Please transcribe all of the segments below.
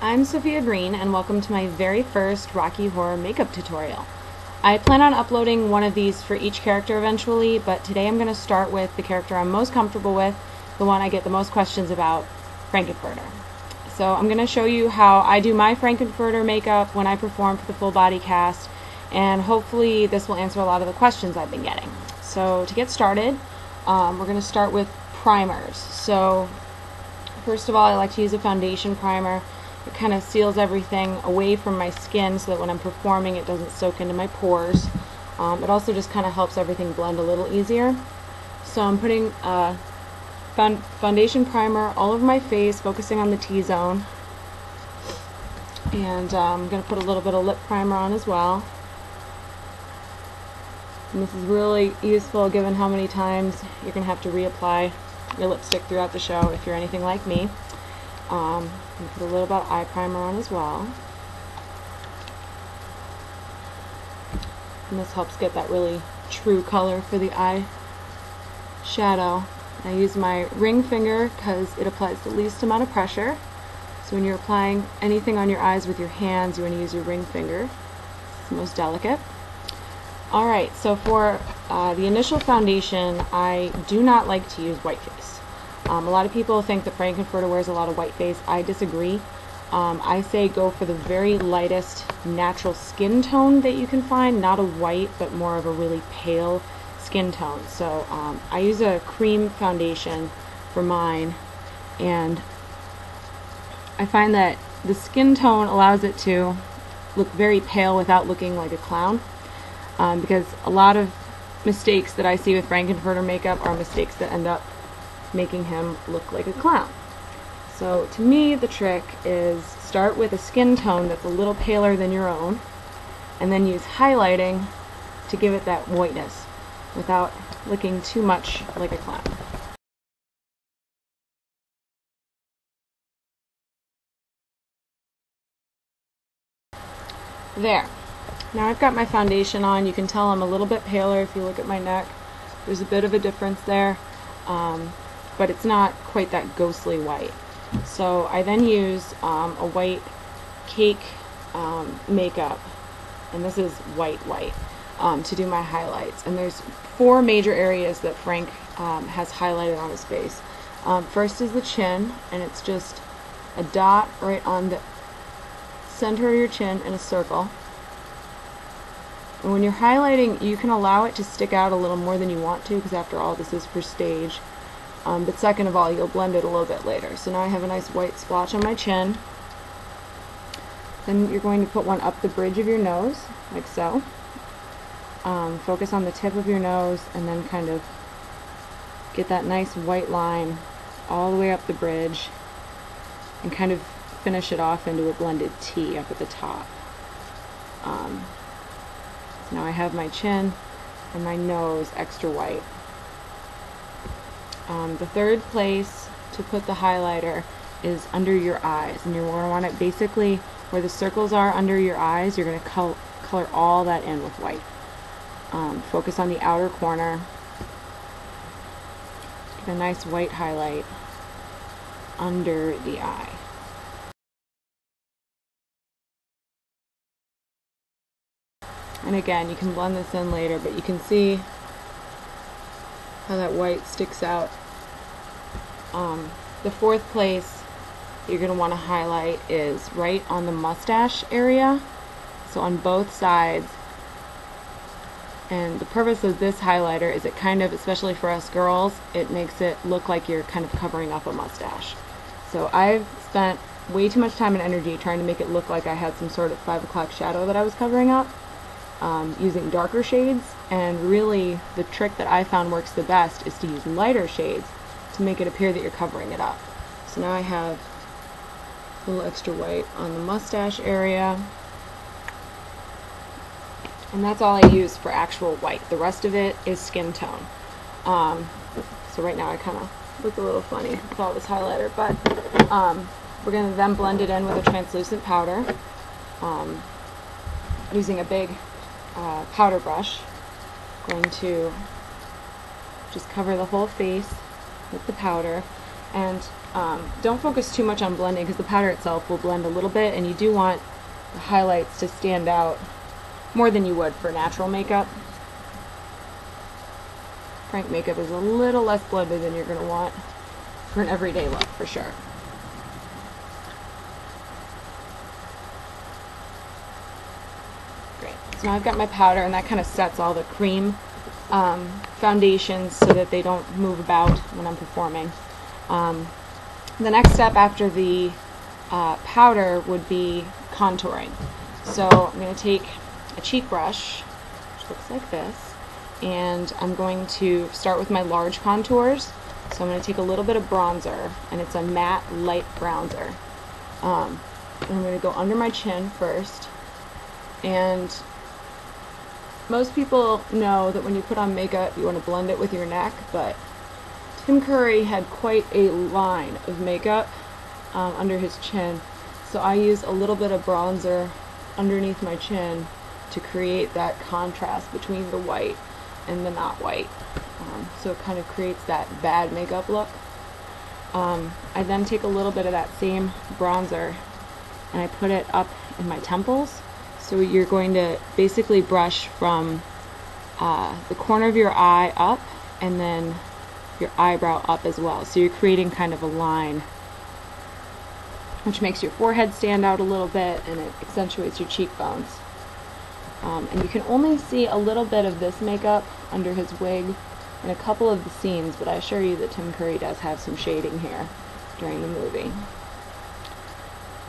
I'm Sophia Green and welcome to my very first Rocky Horror makeup tutorial. I plan on uploading one of these for each character eventually, but today I'm going to start with the character I'm most comfortable with, the one I get the most questions about, Frank N Furter. So I'm going to show you how I do my Frank N Furter makeup when I perform for the full body cast, and hopefully this will answer a lot of the questions I've been getting. So to get started, we're going to start with primers. So first of all, I like to use a foundation primer. It kind of seals everything away from my skin so that when I'm performing it doesn't soak into my pores. It also just kind of helps everything blend a little easier. So I'm putting foundation primer all over my face, focusing on the T-zone. And I'm going to put a little bit of lip primer on as well. And this is really useful given how many times you're going to have to reapply your lipstick throughout the show if you're anything like me. And put a little bit of eye primer on as well. And this helps get that really true color for the eye shadow. I use my ring finger because it applies the least amount of pressure. So when you're applying anything on your eyes with your hands, you want to use your ring finger. It's the most delicate. Alright, so for the initial foundation, I do not like to use white face. A lot of people think that Frank N Furter wears a lot of white face. I disagree. I say go for the very lightest natural skin tone that you can find, not a white, but more of a really pale skin tone. So I use a cream foundation for mine, and I find that the skin tone allows it to look very pale without looking like a clown, because a lot of mistakes that I see with Frank N Furter makeup are mistakes that end up making him look like a clown. So to me, the trick is start with a skin tone that's a little paler than your own, and then use highlighting to give it that whiteness without looking too much like a clown. There. Now I've got my foundation on. You can tell I'm a little bit paler if you look at my neck. There's a bit of a difference there. But it's not quite that ghostly white. So I then use a white cake makeup, and this is white, to do my highlights. And there's 4 major areas that Frank has highlighted on his face. First is the chin, and it's just a dot right on the center of your chin in a circle. And when you're highlighting, you can allow it to stick out a little more than you want to, because after all, this is for stage. But second of all, you'll blend it a little bit later. So now I have a nice white splotch on my chin. Then you're going to put one up the bridge of your nose, like so. Focus on the tip of your nose, and then kind of get that nice white line all the way up the bridge, and kind of finish it off into a blended T up at the top. So now I have my chin and my nose extra white. The third place to put the highlighter is under your eyes, and you're going to want it basically where the circles are under your eyes. You're going to color all that in with white. Focus on the outer corner. Get a nice white highlight under the eye. And again, you can blend this in later, but you can see how that white sticks out. The fourth place you're going to want to highlight is right on the mustache area, so on both sides. And the purpose of this highlighter is it kind of, especially for us girls, it makes it look like you're kind of covering up a mustache. So I've spent way too much time and energy trying to make it look like I had some sort of 5 o'clock shadow that I was covering up, using darker shades, and really the trick that I found works the best is to use lighter shades to make it appear that you're covering it up. So now I have a little extra white on the mustache area, and that's all I use for actual white. The rest of it is skin tone. So right now I kind of look a little funny with all this highlighter, but we're going to then blend it in with a translucent powder, using a big powder brush. Going to just cover the whole face with the powder, And don't focus too much on blending because the powder itself will blend a little bit, and you do want the highlights to stand out more than you would for natural makeup. Frank makeup is a little less blended than you're going to want for an everyday look, for sure. Great. So now I've got my powder, and that kind of sets all the cream foundations so that they don't move about when I'm performing. The next step after the powder would be contouring. So I'm going to take a cheek brush, which looks like this, and I'm going to start with my large contours. So I'm going to take a little bit of bronzer, and it's a matte light bronzer. And I'm going to go under my chin first, and most people know that when you put on makeup you want to blend it with your neck, but Tim Curry had quite a line of makeup under his chin, so I use a little bit of bronzer underneath my chin to create that contrast between the white and the not white. So it kind of creates that bad makeup look. I then take a little bit of that same bronzer and I put it up in my temples. So you're going to basically brush from the corner of your eye up and then your eyebrow up as well. So you're creating kind of a line, which makes your forehead stand out a little bit and it accentuates your cheekbones. And you can only see a little bit of this makeup under his wig in a couple of the scenes, but I assure you that Tim Curry does have some shading here during the movie.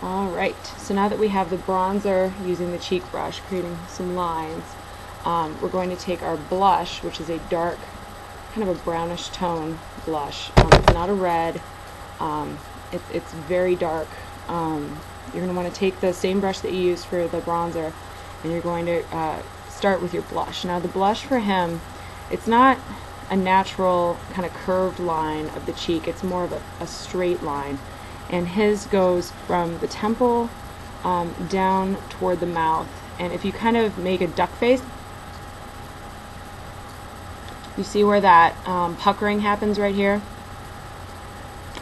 Alright, so now that we have the bronzer using the cheek brush, creating some lines, we're going to take our blush, which is a dark, kind of a brownish tone blush. It's not a red, it's very dark. You're going to want to take the same brush that you used for the bronzer, and you're going to start with your blush. Now the blush for him, it's not a natural kind of curved line of the cheek, it's more of a straight line. And his goes from the temple down toward the mouth. And if you kind of make a duck face, you see where that puckering happens right here?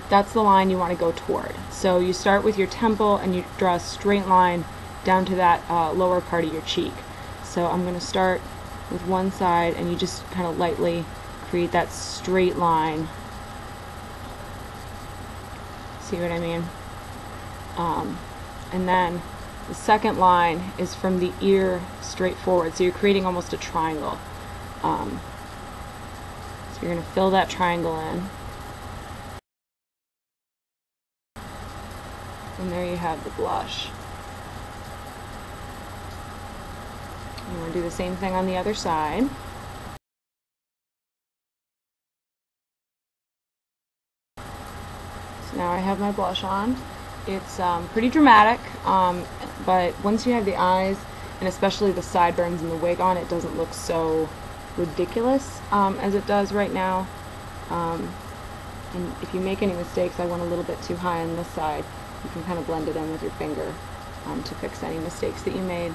That's the line you want to go toward. So you start with your temple and you draw a straight line down to that lower part of your cheek. So I'm going to start with one side and you just kind of lightly create that straight line. See what I mean? And then the second line is from the ear straight forward. So you're creating almost a triangle. So you're going to fill that triangle in. And there you have the blush. You want to do the same thing on the other side. So now I have my blush on. It's pretty dramatic, but once you have the eyes, and especially the sideburns and the wig on, it doesn't look so ridiculous as it does right now. And if you make any mistakes, I went a little bit too high on this side, you can kind of blend it in with your finger to fix any mistakes that you made.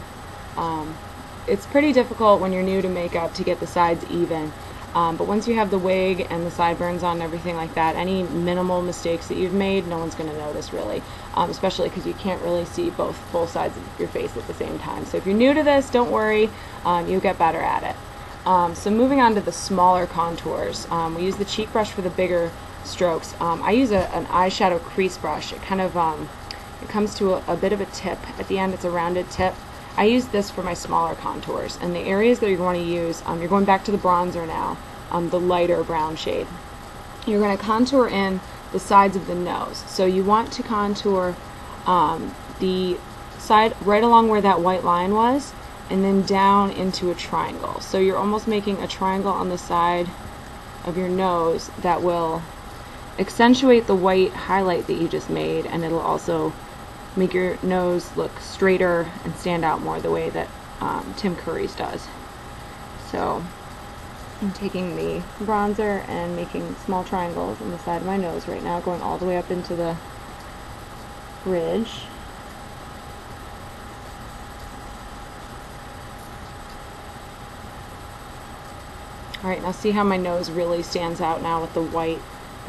It's pretty difficult when you're new to makeup to get the sides even, but once you have the wig and the sideburns on and everything like that, any minimal mistakes that you've made, no one's going to notice really, especially because you can't really see both sides of your face at the same time. So if you're new to this, don't worry, you'll get better at it. So moving on to the smaller contours, we use the cheek brush for the bigger strokes. I use an eyeshadow crease brush. It kind of it comes to a bit of a tip at the end. It's a rounded tip. I use this for my smaller contours, and the areas that you're going to use, you're going back to the bronzer now, the lighter brown shade. You're going to contour in the sides of the nose. So you want to contour the side right along where that white line was, and then down into a triangle. So you're almost making a triangle on the side of your nose that will accentuate the white highlight that you just made, and it'll also make your nose look straighter and stand out more the way that Tim Curry's does. So I'm taking the bronzer and making small triangles on the side of my nose right now, going all the way up into the bridge. Alright, now see how my nose really stands out now with the white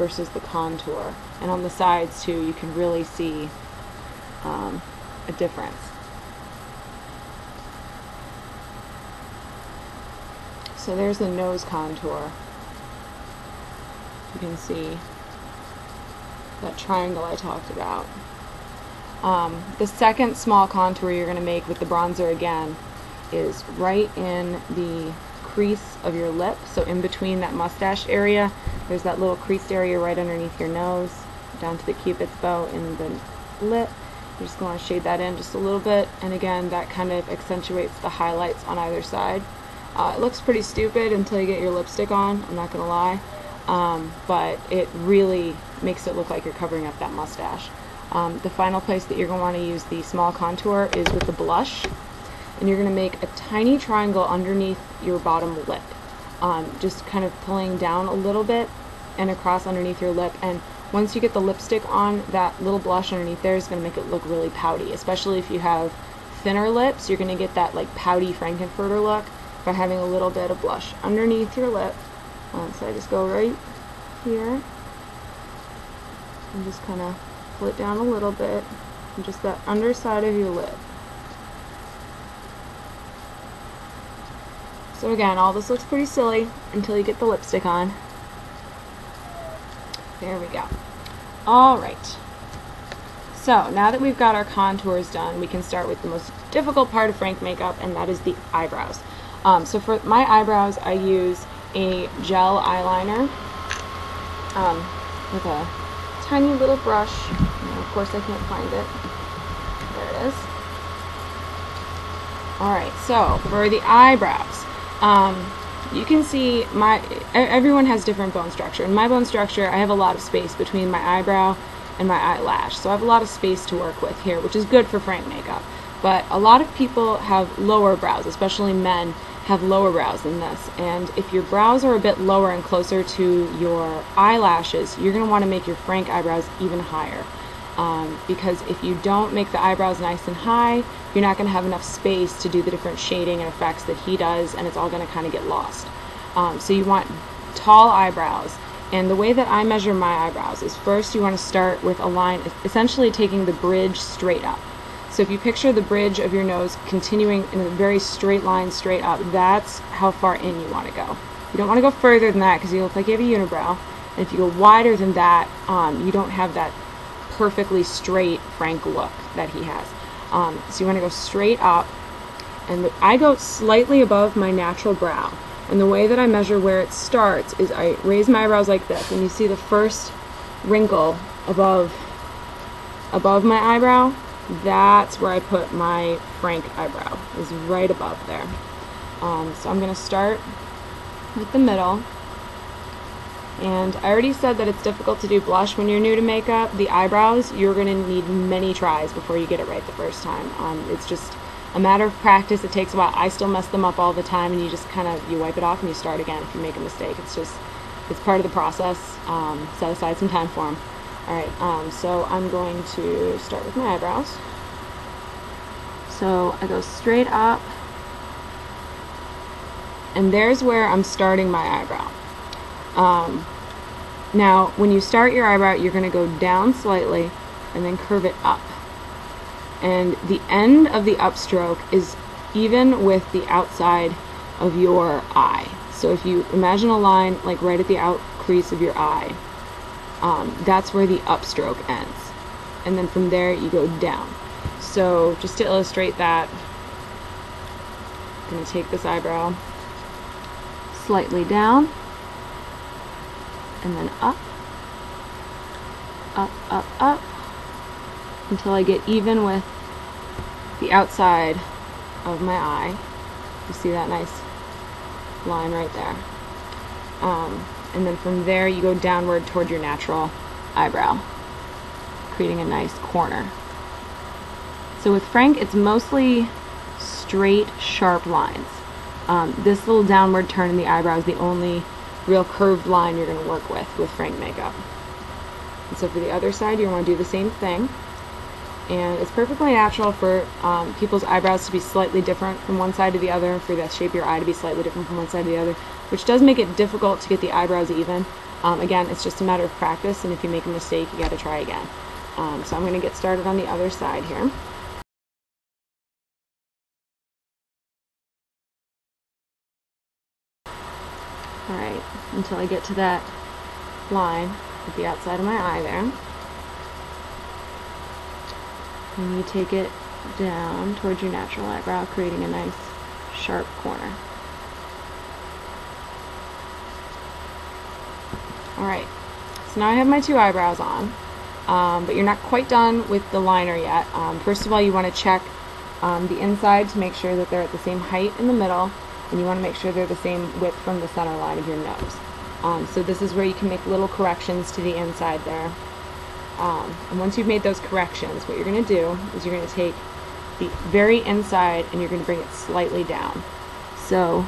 versus the contour. And on the sides too, you can really see a difference. So there's the nose contour. You can see that triangle I talked about. The second small contour you're going to make with the bronzer again is right in the crease of your lip. So in between that mustache area, there's that little creased area right underneath your nose, down to the cupid's bow in the lip. You're just going to shade that in just a little bit, and again, that kind of accentuates the highlights on either side. It looks pretty stupid until you get your lipstick on, I'm not going to lie, but it really makes it look like you're covering up that mustache. The final place that you're going to want to use the small contour is with the blush, and you're going to make a tiny triangle underneath your bottom lip, just kind of pulling down a little bit and across underneath your lip. And once you get the lipstick on, that little blush underneath there is going to make it look really pouty, especially if you have thinner lips. You're going to get that like pouty Frank N Furter look by having a little bit of blush underneath your lip. So I just go right here and just kind of pull it down a little bit, and just that underside of your lip. So again, all this looks pretty silly until you get the lipstick on. There we go. Alright. So now that we've got our contours done, we can start with the most difficult part of Frank makeup, and that is the eyebrows. So for my eyebrows, I use a gel eyeliner with a tiny little brush. And of course I can't find it. There it is. Alright, so for the eyebrows, you can see everyone has different bone structure. In my bone structure, I have a lot of space between my eyebrow and my eyelash, so I have a lot of space to work with here, which is good for Frank makeup. But a lot of people have lower brows, especially men have lower brows than this, and if your brows are a bit lower and closer to your eyelashes, you're going to want to make your Frank eyebrows even higher, because if you don't make the eyebrows nice and high, you're not going to have enough space to do the different shading and effects that he does, and it's all going to kind of get lost. So you want tall eyebrows, and the way that I measure my eyebrows is first you want to start with a line, essentially taking the bridge straight up. So if you picture the bridge of your nose continuing in a very straight line straight up, that's how far in you want to go. You don't want to go further than that because you look like you have a unibrow. And if you go wider than that, you don't have that perfectly straight Frank look that he has. So you want to go straight up, and I go slightly above my natural brow. And the way that I measure where it starts is I raise my eyebrows like this, and you see the first wrinkle above my eyebrow. That's where I put my Frank eyebrow, is right above there. So I'm going to start with the middle. And I already said that it's difficult to do blush when you're new to makeup. The eyebrows, you're going to need many tries before you get it right the first time. It's just a matter of practice. It takes a while. I still mess them up all the time, and you just kind of, you wipe it off and you start again if you make a mistake. It's part of the process. Set aside some time for them. Alright, so I'm going to start with my eyebrows. So I go straight up, and there's where I'm starting my eyebrow. Now, when you start your eyebrow, you're going to go down slightly and then curve it up. And the end of the upstroke is even with the outside of your eye. So if you imagine a line like right at the out crease of your eye, that's where the upstroke ends. And then from there you go down. So just to illustrate that, I'm going to take this eyebrow slightly down, and then up, up, up, up, until I get even with the outside of my eye. You see that nice line right there. And then from there you go downward toward your natural eyebrow, creating a nice corner. So with Frank, it's mostly straight, sharp lines. This little downward turn in the eyebrow is the only real curved line you're going to work with Frank makeup. And so for the other side, you want to do the same thing. And it's perfectly natural for people's eyebrows to be slightly different from one side to the other, and for the shape of your eye to be slightly different from one side to the other. which does make it difficult to get the eyebrows even. Again, it's just a matter of practice, and if you make a mistake, you got to try again. So I'm going to get started on the other side here. Alright, until I get to that line at the outside of my eye there. And you take it down towards your natural eyebrow, creating a nice sharp corner. Alright, so now I have my two eyebrows on, but you're not quite done with the liner yet. First of all, you want to check the inside to make sure that they're at the same height in the middle, and you want to make sure they're the same width from the center line of your nose. So this is where you can make little corrections to the inside there. And once you've made those corrections, what you're going to do is you're going to take the very inside and you're going to bring it slightly down. So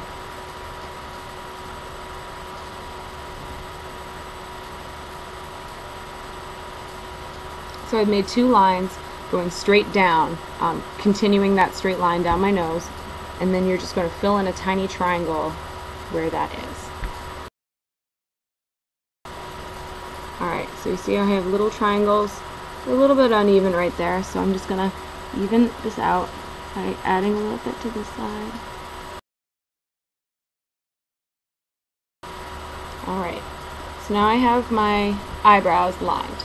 I've made two lines going straight down, continuing that straight line down my nose, and then you're just going to fill in a tiny triangle where that is. Alright, so you see I have little triangles. They're a little bit uneven right there, so I'm just going to even this out by adding a little bit to this side. Alright, so now I have my eyebrows lined.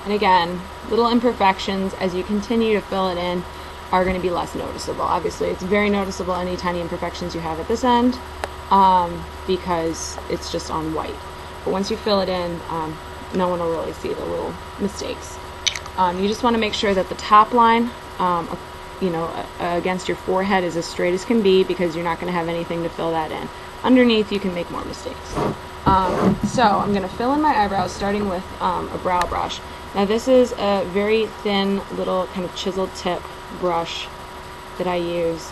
And again, little imperfections as you continue to fill it in are going to be less noticeable. Obviously, it's very noticeable any tiny imperfections you have at this end because it's just on white. But once you fill it in, no one will really see the little mistakes. You just want to make sure that the top line, against your forehead is as straight as can be, because you're not going to have anything to fill that in. Underneath, you can make more mistakes. So I'm going to fill in my eyebrows starting with a brow brush. Now this is a very thin little kind of chiseled tip brush that I use.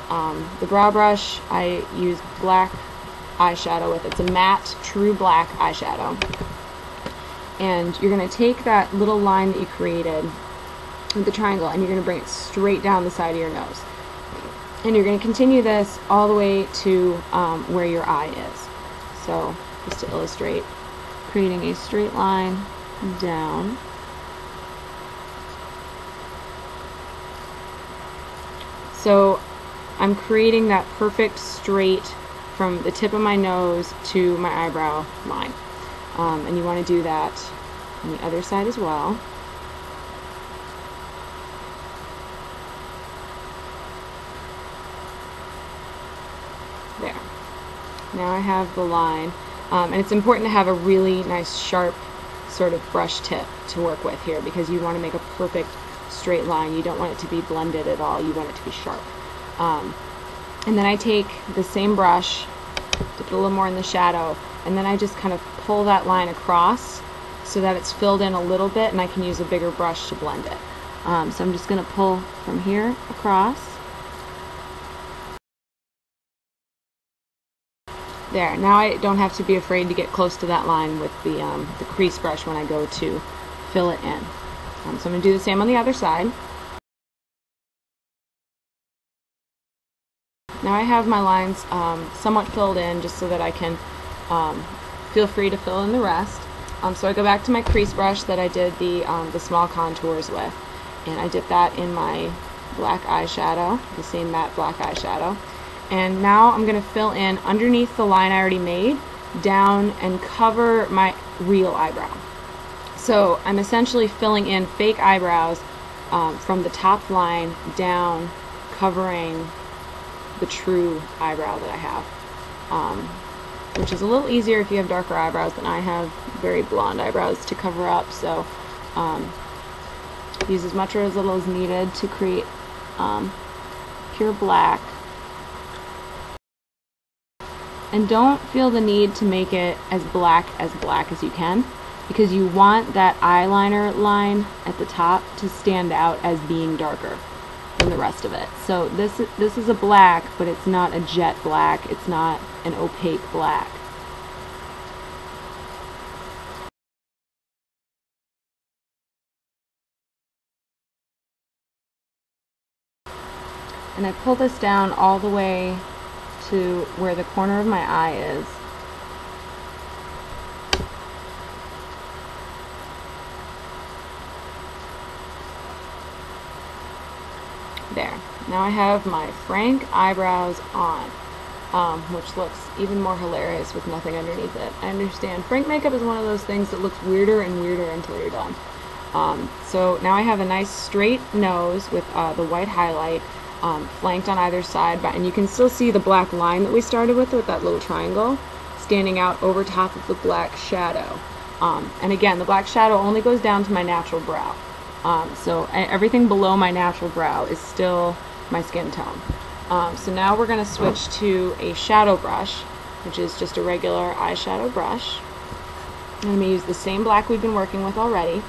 The brow brush I use black eyeshadow with. It's a matte true black eyeshadow. And you're going to take that little line that you created with the triangle and you're going to bring it straight down the side of your nose. And you're going to continue this all the way to where your eye is. So just to illustrate, creating a straight line down. So I'm creating that perfect straight from the tip of my nose to my eyebrow line. And you want to do that on the other side as well. There. Now I have the line. And it's important to have a really nice sharp sort of brush tip to work with here, because you want to make a perfect straight line. You don't want it to be blended at all. You want it to be sharp. And then I take the same brush, dip it a little more in the shadow, and then I just kind of pull that line across so that it's filled in a little bit, and I can use a bigger brush to blend it. So I'm just going to pull from here across. There. Now I don't have to be afraid to get close to that line with the crease brush when I go to fill it in. So I'm going to do the same on the other side. Now I have my lines somewhat filled in, just so that I can feel free to fill in the rest. So I go back to my crease brush that I did the small contours with, and I dip that in my black eyeshadow, the same matte black eyeshadow. And now I'm going to fill in underneath the line I already made, down and cover my real eyebrow. So I'm essentially filling in fake eyebrows from the top line down, covering the true eyebrow that I have, which is a little easier if you have darker eyebrows than I have very blonde eyebrows to cover up. So use as much or as little as needed to create pure black. And don't feel the need to make it as black as you can, because you want that eyeliner line at the top to stand out as being darker than the rest of it. So this is a black, but it's not a jet black. It's not an opaque black. And I pull this down all the way to where the corner of my eye is. There. Now I have my Frank eyebrows on, which looks even more hilarious with nothing underneath it. I understand. Frank makeup is one of those things that looks weirder and weirder until you're done. So now I have a nice straight nose with the white highlight flanked on either side, and you can still see the black line that we started with that little triangle standing out over top of the black shadow. And again, the black shadow only goes down to my natural brow. So everything below my natural brow is still my skin tone. So now we're going to switch to a shadow brush, which is just a regular eyeshadow brush. I'm going to use the same black we've been working with already.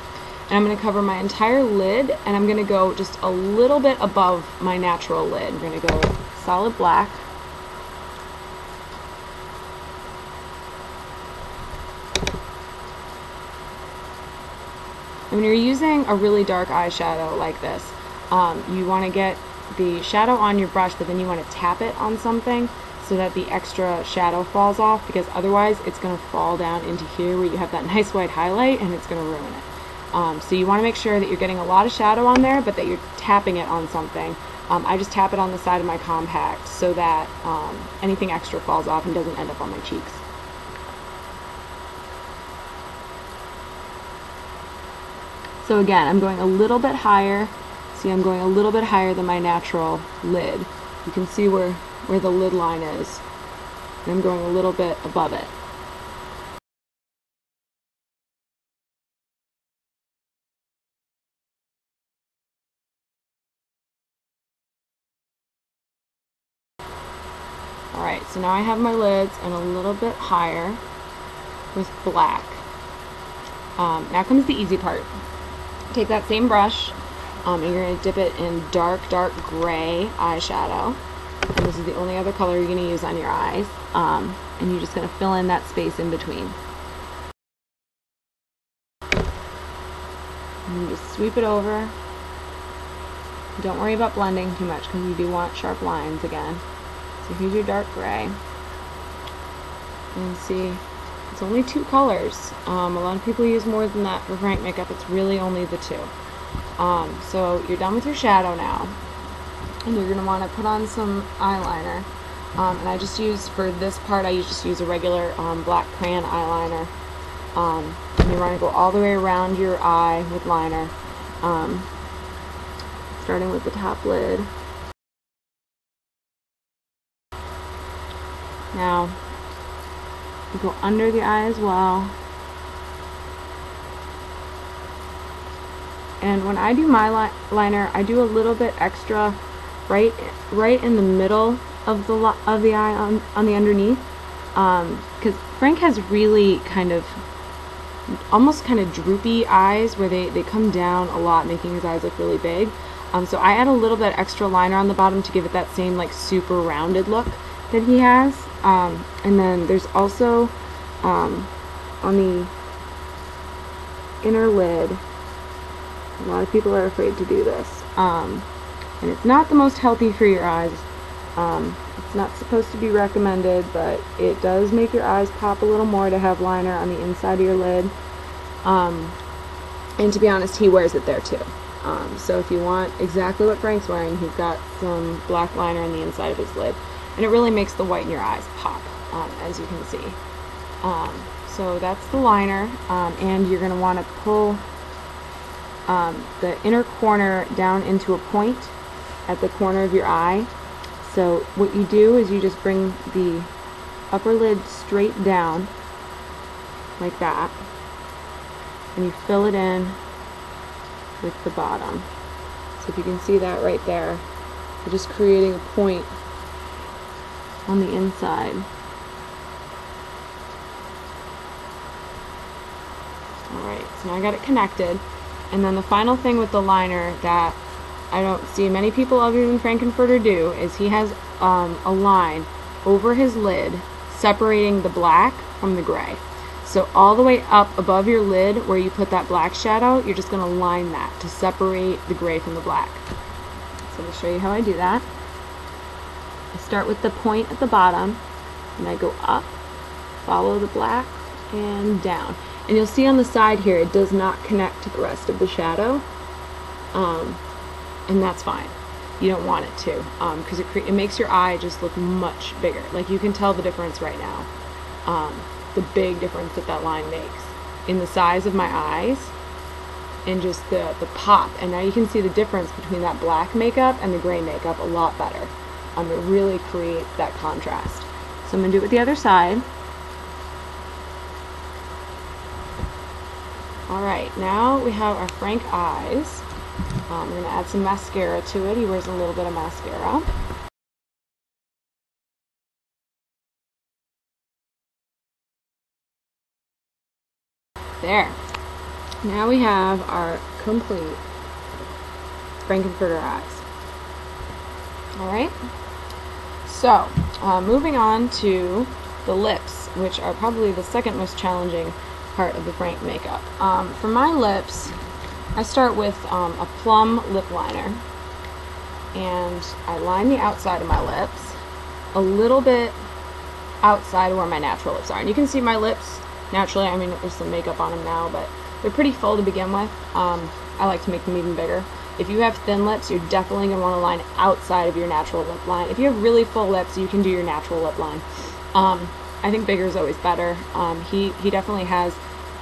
And I'm going to cover my entire lid, and I'm going to go just a little bit above my natural lid. I'm going to go solid black. When you're using a really dark eyeshadow like this, you want to get the shadow on your brush, but then you want to tap it on something so that the extra shadow falls off, because otherwise it's going to fall down into here where you have that nice white highlight, and it's going to ruin it. So you want to make sure that you're getting a lot of shadow on there, but that you're tapping it on something. I just tap it on the side of my compact so that anything extra falls off and doesn't end up on my cheeks. So again, I'm going a little bit higher. See, I'm going a little bit higher than my natural lid. You can see where the lid line is. And I'm going a little bit above it. Alright, so now I have my lids and a little bit higher with black. Now comes the easy part. Take that same brush, and you're going to dip it in dark gray eyeshadow. And this is the only other color you're going to use on your eyes. And you're just going to fill in that space in between. And you just sweep it over. Don't worry about blending too much, because you do want sharp lines again. So here's your dark gray. And see, it's only 2 colors. A lot of people use more than that for Frank makeup. It's really only the 2. So you're done with your shadow now. And you're going to want to put on some eyeliner. And I just use, for this part, I just use a regular black crayon eyeliner. And you want to go all the way around your eye with liner. Starting with the top lid. Now, you go under the eye as well. And when I do my liner, I do a little bit extra right in the middle of the eye on the underneath, because Frank has really almost kind of droopy eyes where they come down a lot, making his eyes look really big. So I add a little bit extra liner on the bottom to give it that same like super rounded look that he has. And then there's also on the inner lid, a lot of people are afraid to do this, and it's not the most healthy for your eyes. It's not supposed to be recommended, but it does make your eyes pop a little more to have liner on the inside of your lid. And to be honest, he wears it there too. So if you want exactly what Frank's wearing, he's got some black liner on the inside of his lid. And it really makes the white in your eyes pop, as you can see. So that's the liner, and you're going to want to pull the inner corner down into a point at the corner of your eye. So what you do is you just bring the upper lid straight down, like that, and you fill it in with the bottom. So if you can see that right there, you're just creating a point on the inside. Alright, so now I got it connected. And then the final thing with the liner that I don't see many people other than Frank N Furter do is he has a line over his lid separating the black from the gray. So all the way up above your lid where you put that black shadow, you're just going to line that to separate the gray from the black. So let me show you how I do that. I start with the point at the bottom, and I go up, follow the black, and down. And you'll see on the side here, it does not connect to the rest of the shadow, and that's fine. You don't want it to, because it makes your eye just look much bigger. Like, you can tell the difference right now, the big difference that line makes in the size of my eyes and just the pop. And now you can see the difference between that black makeup and the gray makeup a lot better. It really creates that contrast. So I'm going to do it with the other side. Alright, now we have our Frank eyes. We're going to add some mascara to it. He wears a little bit of mascara. There. Now we have our complete Frank N Furter eyes. Alright, so moving on to the lips, which are probably the second most challenging part of the Frank makeup. For my lips, I start with a plum lip liner, and I line the outside of my lips a little bit outside of where my natural lips are. And you can see my lips naturally, I mean, there's some makeup on them now, but they're pretty full to begin with. I like to make them even bigger. If you have thin lips, you're definitely going to want to line outside of your natural lip line. If you have really full lips, you can do your natural lip line. I think bigger is always better. He definitely has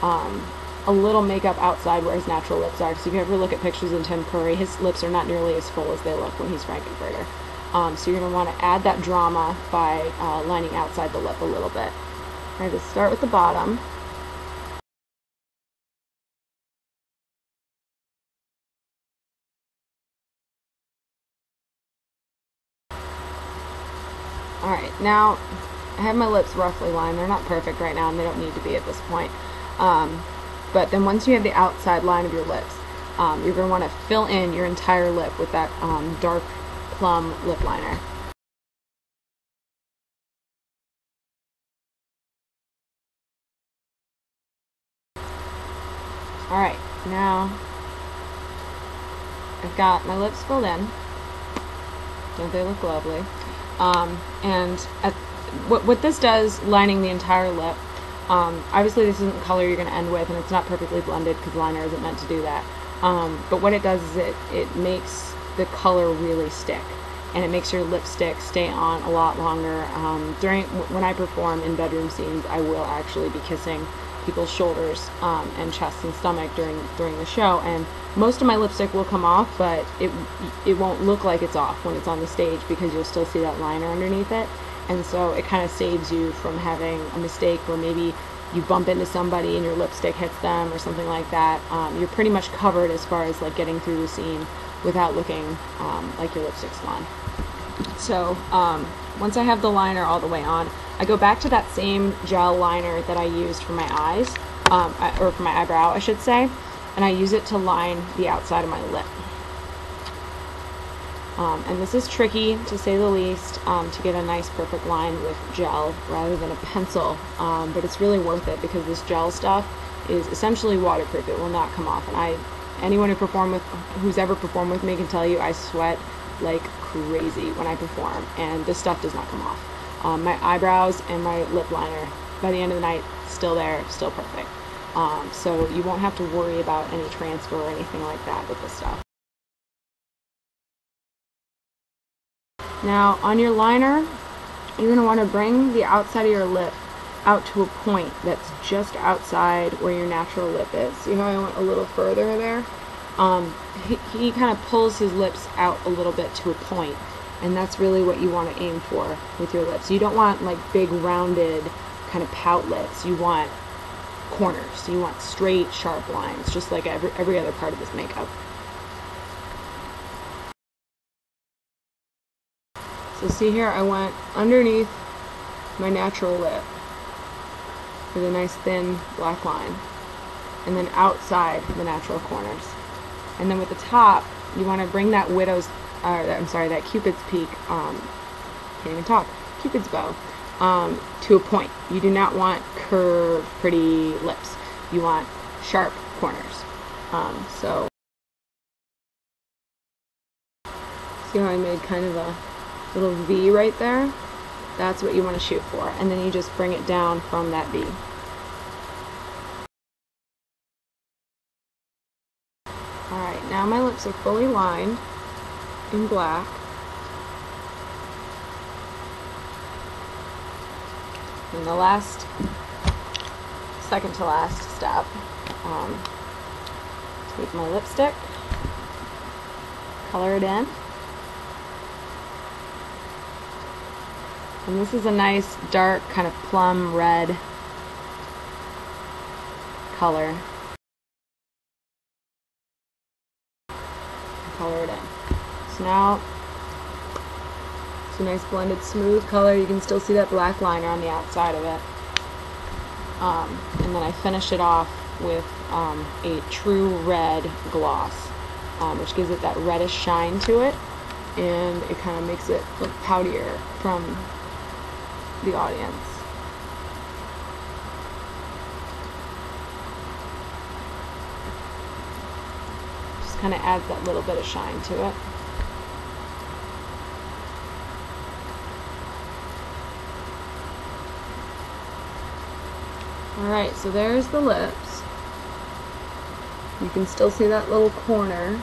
a little makeup outside where his natural lips are. Because if you ever look at pictures of Tim Curry, his lips are not nearly as full as they look when he's Frank N Furter. So you're going to want to add that drama by lining outside the lip a little bit. Alright, let's start with the bottom. Alright, now I have my lips roughly lined. They're not perfect right now, and they don't need to be at this point. But then once you have the outside line of your lips, you're going to want to fill in your entire lip with that dark plum lip liner. Alright, now I've got my lips filled in. Don't they look lovely? And what this does, lining the entire lip, obviously this isn't the color you're going to end with, and it's not perfectly blended because liner isn't meant to do that. But what it does is it makes the color really stick, and it makes your lipstick stay on a lot longer. When I perform in bedroom scenes, I will actually be kissing people's shoulders and chest and stomach during the show, and most of my lipstick will come off, but it won't look like it's off when it's on the stage because you'll still see that liner underneath it. And so it kind of saves you from having a mistake where maybe you bump into somebody and your lipstick hits them or something like that. You're pretty much covered as far as like getting through the scene without looking like your lipstick's gone. So once I have the liner all the way on, I go back to that same gel liner that I used for my eyes, or for my eyebrow, I should say, and I use it to line the outside of my lip. And this is tricky, to say the least, to get a nice perfect line with gel rather than a pencil, but it's really worth it because this gel stuff is essentially waterproof. It will not come off, and anyone who's ever performed with me can tell you I sweat like crazy when I perform, and this stuff does not come off. My eyebrows and my lip liner, by the end of the night, still there, still perfect. So you won't have to worry about any transfer or anything like that with this stuff. Now, on your liner, you're going to want to bring the outside of your lip out to a point that's just outside where your natural lip is. See how I went a little further there? He kind of pulls his lips out a little bit to a point, and that's really what you want to aim for with your lips. You don't want like big rounded kind of pout lips. You want corners. You want straight, sharp lines, just like every other part of this makeup. So see here, I went underneath my natural lip with a nice thin black line, and then outside the natural corners. And then with the top, you want to bring that that Cupid's peak, can't even talk, Cupid's bow, to a point. You do not want curved, pretty lips. You want sharp corners. So, see how I made kind of a little V right there, that's what you want to shoot for. And then you just bring it down from that V. Alright, now my lips are fully lined in black. And the last, second to last step, take my lipstick, color it in. And this is a nice dark kind of plum red color. Color it in. So now it's a nice blended smooth color. You can still see that black liner on the outside of it. And then I finish it off with a true red gloss, which gives it that reddish shine to it, and it kind of makes it look poutier from the audience. Just kind of adds that little bit of shine to it. Alright, so there's the lips. You can still see that little corner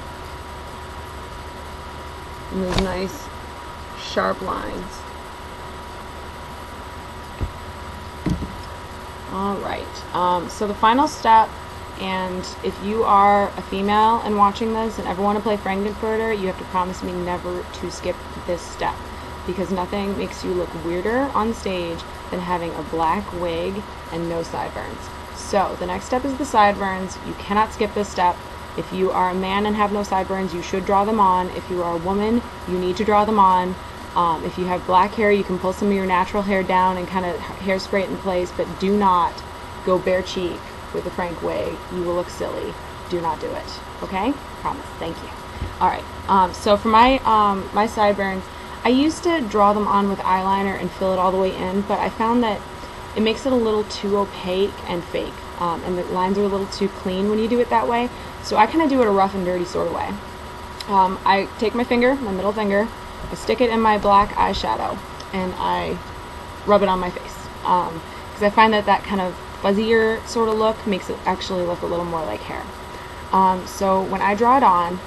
and those nice sharp lines. Alright, so the final step, and if you are a female and watching this and ever want to play Frank N Furter, you have to promise me never to skip this step, because nothing makes you look weirder on stage than having a black wig and no sideburns. So the next step is the sideburns. You cannot skip this step. If you are a man and have no sideburns, you should draw them on. If you are a woman, you need to draw them on. If you have black hair, you can pull some of your natural hair down and kind of hairspray it in place, but do not go bare cheek with a Frank wig. You will look silly. Do not do it. Okay? Promise. Thank you. Alright, so for my my sideburns, I used to draw them on with eyeliner and fill it all the way in, but I found that it makes it a little too opaque and fake, and the lines are a little too clean when you do it that way. So I kind of do it a rough and dirty sort of way. I take my finger, my middle finger, I stick it in my black eyeshadow, and I rub it on my face, because I find that that kind of fuzzier sort of look makes it actually look a little more like hair. So when I draw it on,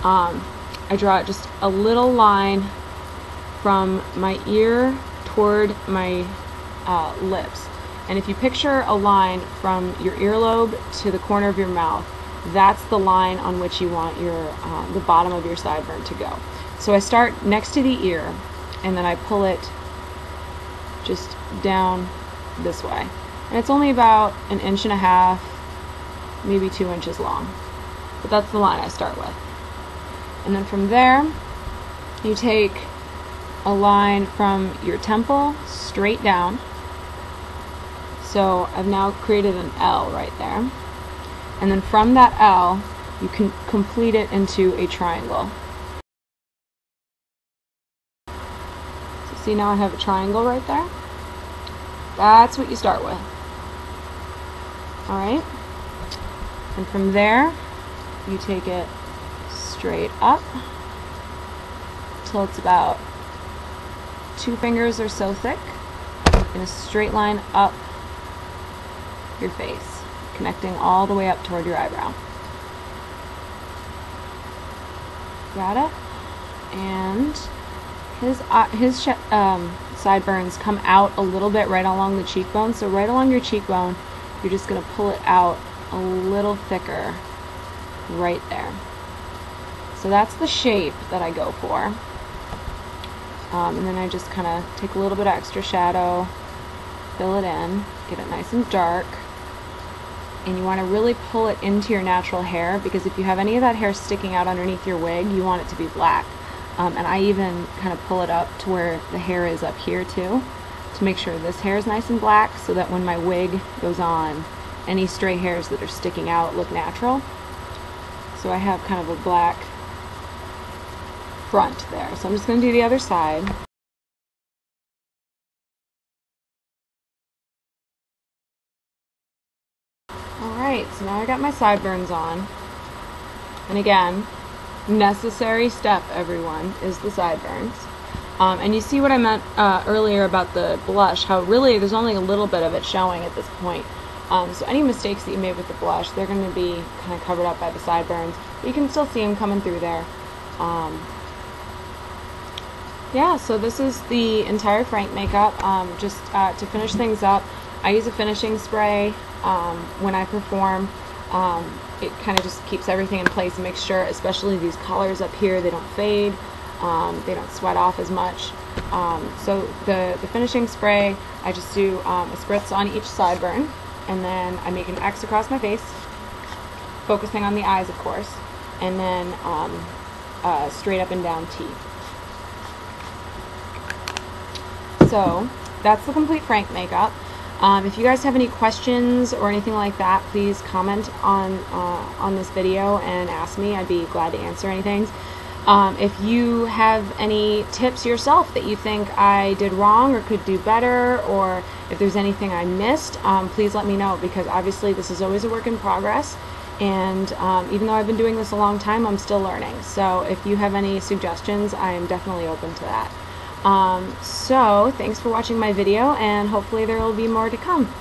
I draw just a little line from my ear toward my lips. And if you picture a line from your earlobe to the corner of your mouth, that's the line on which you want your the bottom of your sideburn to go. So I start next to the ear, and then I pull it just down this way. And it's only about 1.5 inches, maybe 2 inches long. But that's the line I start with. And then from there, you take a line from your temple straight down. So I've now created an L right there. And then from that L, you can complete it into a triangle. So see, now I have a triangle right there. That's what you start with. Alright? And from there, you take it straight up till it's about 2 fingers or so thick, in a straight line up your face, connecting all the way up toward your eyebrow. Got it? And his sideburns come out a little bit right along the cheekbone. So right along your cheekbone, you're just going to pull it out a little thicker right there. So that's the shape that I go for. And then I just kind of take a little bit of extra shadow, fill it in, get it nice and dark. And you want to really pull it into your natural hair, because if you have any of that hair sticking out underneath your wig, you want it to be black. And I even kind of pull it up to where the hair is up here too, to make sure this hair is nice and black, so that when my wig goes on, any stray hairs that are sticking out look natural. So I have kind of a black front there. So I'm just going to do the other side. Alright, so now I got my sideburns on. And again, necessary step, everyone, is the sideburns. And you see what I meant earlier about the blush, how really there's only a little bit of it showing at this point. So any mistakes that you made with the blush, they're going to be kind of covered up by the sideburns, but you can still see them coming through there. Yeah, so this is the entire Frank makeup. Just to finish things up, I use a finishing spray when I perform. It kind of just keeps everything in place and makes sure, especially these colors up here, they don't fade, they don't sweat off as much. So the finishing spray, I just do a spritz on each sideburn, and then I make an X across my face, focusing on the eyes, of course, and then straight up and down T. So that's the complete Frank makeup. If you guys have any questions or anything like that, please comment on this video and ask me. I'd be glad to answer anything. If you have any tips yourself that you think I did wrong or could do better, or if there's anything I missed, please let me know, because obviously this is always a work in progress, and even though I've been doing this a long time, I'm still learning. So if you have any suggestions, I am definitely open to that. So thanks for watching my video, and hopefully there will be more to come.